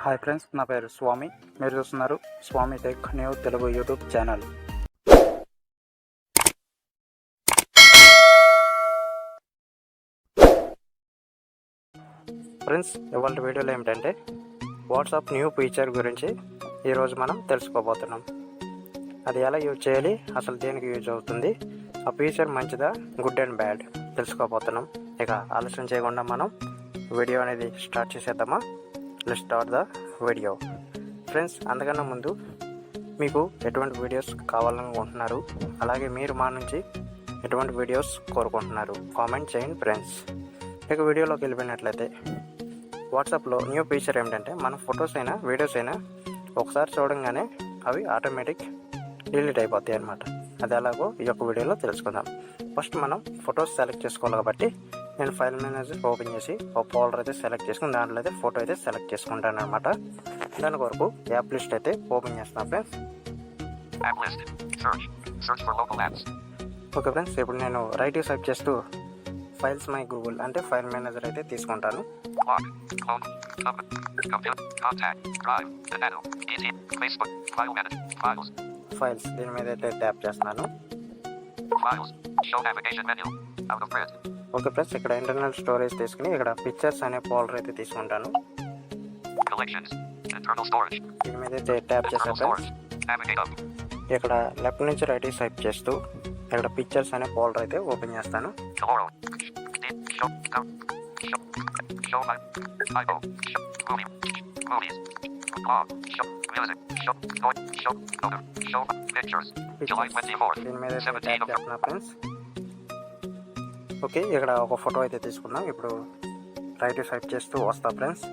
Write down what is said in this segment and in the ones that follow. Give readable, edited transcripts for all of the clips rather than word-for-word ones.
Hi friends, నా పేరు స్వామి. మీరు చూస్తున్నారు Swami tech new Telugu YouTube channel. Friends, ఇవాళ వీడియోలో ఏమిటంటే వాట్సాప్ న్యూ ఫీచర్ గురించి ఈరోజు మనం తెలుసుకోబోతున్నాం. అది ఎలా యూజ్ చేయాలి, అసలు దేనికి యూజ్ అవుతుంది, ఆ ఫీచర్ మంచిదా గుడ్ అండ్ బ్యాడ్ తెలుసుకోబోతున్నాం. ఇక ఆలస్యం చేయకుండా మనం వీడియో అనేది స్టార్ట్ చేసేద్దామా? Let's start the video. Friends, అంతకన్నా ముందు మీకు ఎటువంటి వీడియోస్ కావాలనుకుంటున్నారు, అలాగే మీరు మా నుంచి ఎటువంటి వీడియోస్ కోరుకుంటున్నారు కామెంట్ చేయండి ఫ్రెండ్స్. ఇక వీడియోలోకి వెళ్ళిపోయినట్లయితే వాట్సాప్లో న్యూ ఫీచర్ ఏమిటంటే మన ఫొటోస్ అయినా వీడియోస్ అయినా ఒకసారి చూడంగానే అవి ఆటోమేటిక్ డిలీట్ అయిపోతాయి అన్నమాట. అది ఎలాగో ఈ యొక్క వీడియోలో తెలుసుకుందాం. ఫస్ట్ మనం ఫొటోస్ సెలెక్ట్ చేసుకోవాలి కాబట్టి నేను ఫైల్ మేనేజర్ ఓపెన్ చేసి ఒక ఫోల్డర్ అయితే సెలెక్ట్ చేసుకుని దాంట్లో అయితే ఫోటో అయితే సెలెక్ట్ చేసుకుంటాను అనమాట. దాని కొరకు యాప్ లిస్ట్ అయితే ఓపెన్ చేస్తున్నాను ఫ్రెండ్స్. ఓకే ఫ్రెండ్స్, ఇప్పుడు నేను రైట్ స్వైప్ చేస్తూ ఫైల్స్ మై గూగుల్ అంటే ఫైల్ మేనేజర్ అయితే తీసుకుంటాను. ఫైల్స్ దీని మీద అయితే ట్యాప్ చేస్తున్నాను. ఓకే ఫ్రెండ్స్, ఇక్కడ ఇంటర్నల్ స్టోరేజ్ తీసుకుని ఇక్కడ పిక్చర్స్ అనే ఫోల్డర్ అయితే తీసుకుంటాను. దీని మీద అయితే ట్యాప్ చేశాను ఫ్రెండ్స్. ఇక్కడ లెఫ్ట్ నుంచి రైట్ స్వైప్ చేస్తూ ఇక్కడ పిక్చర్స్ అనే ఫోల్డర్ అయితే ఓపెన్ చేస్తాను. దీని మీద ట్యాప్ చేస్తున్నా ఫ్రెండ్స్. ఓకే, ఇక్కడ ఒక ఫోటో అయితే తీసుకుందాం. ఇప్పుడు రైట్ స్వైప్ చేస్తూ వస్తా ఫ్రెండ్స్.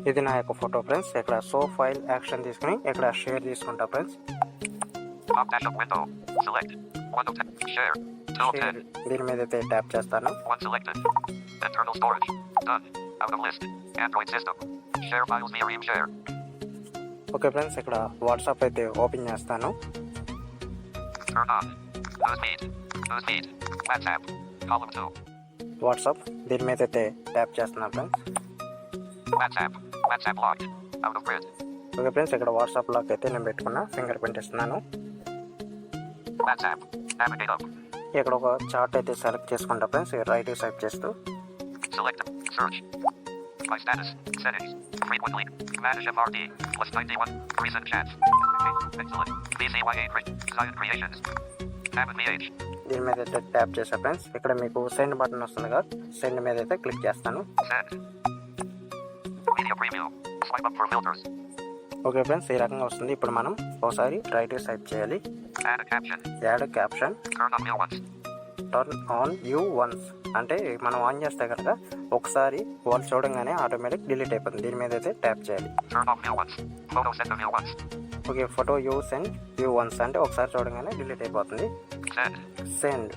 ఇది నా యొక్క ఫోటో ఫ్రెండ్స్. ఇక్కడ షో ఫైల్ యాక్షన్ తీసుకుని ఇక్కడ షేర్ తీసుకుంటా ఫ్రెండ్స్. దీని మీద అయితే ట్యాప్ చేస్తాను. ఓకే ఫ్రెండ్స్, ఇక్కడ వాట్సాప్ అయితే ఓపెన్ చేస్తాను. వాట్సాప్ దీని మీద అయితే ట్యాప్ చేస్తున్నాను ఫ్రెండ్స్. ఓకే ఫ్రెండ్స్, ఇక్కడ వాట్సాప్ లాక్ అయితే నేను పెట్టుకున్నా, ఫింగర్ ప్రింట్ ఇస్తున్నాను. ఇక్కడ ఒక చార్ట్ అయితే సెలెక్ట్ చేసుకుంటా ఫ్రెండ్స్. రైట్ స్వైప్ చేస్తూ దీని మీద అయితే ట్యాప్ చేసా ఫ్రెండ్స్. ఇక్కడ మీకు సెండ్ బటన్ వస్తుంది కదా, సెండ్ మీద అయితే క్లిక్ చేస్తాను. ఓకే ఫ్రెండ్స్, ఈ రకంగా వస్తుంది. ఇప్పుడు మనం ఒకసారి రైట్ స్వైప్ చేయాలి. Add caption turn on view once అంటే మనం ఆన్ చేస్తే కనుక ఒకసారి వాళ్ళు చూడంగానే ఆటోమేటిక్ డిలీట్ అయిపోతుంది. దీని మీద అయితే ట్యాప్ చేయాలి. Okay, photo you send view once అంటే ఒకసారి చూడంగానే డిలీట్ అయిపోతుంది. సెండ్.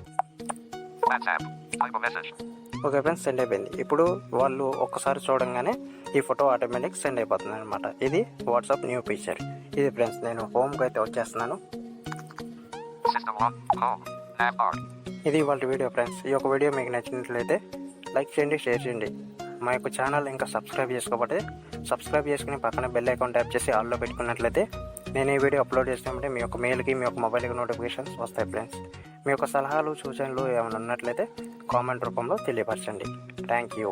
ఓకే ఫ్రెండ్స్, సెండ్ అయిపోయింది. ఇప్పుడు వాళ్ళు ఒక్కసారి చూడంగానే ఈ ఫోటో ఆటోమేటిక్ సెండ్ అయిపోతుంది అనమాట. ఇది వాట్సాప్ న్యూ ఫీచర్. ఇది ఫ్రెండ్స్, నేను హోమ్కి అయితే వచ్చేస్తున్నాను. ఇది ఇవాళ వీడియో ఫ్రెండ్స్. ఈ యొక్క వీడియో మీకు నచ్చినట్లయితే లైక్ చేయండి, షేర్ చేయండి. మా యొక్క ఛానల్ ఇంకా సబ్స్క్రైబ్ చేసుకోకపోతే సబ్స్క్రైబ్ చేసుకుని పక్కన బెల్ ఐకాన్ ట్యాప్ చేసి ఆల్లో పెట్టుకున్నట్లయితే నేను ఈ వీడియో అప్లోడ్ చేసినప్పుడు మీ యొక్క మెయిల్కి మీ యొక్క మొబైల్కి నోటిఫికేషన్స్ వస్తాయి ఫ్రెండ్స్. మీ యొక్క సలహాలు సూచనలు ఏమైనా ఉన్నట్లయితే కామెంట్ రూపంలో తెలియపరచండి. Thank you.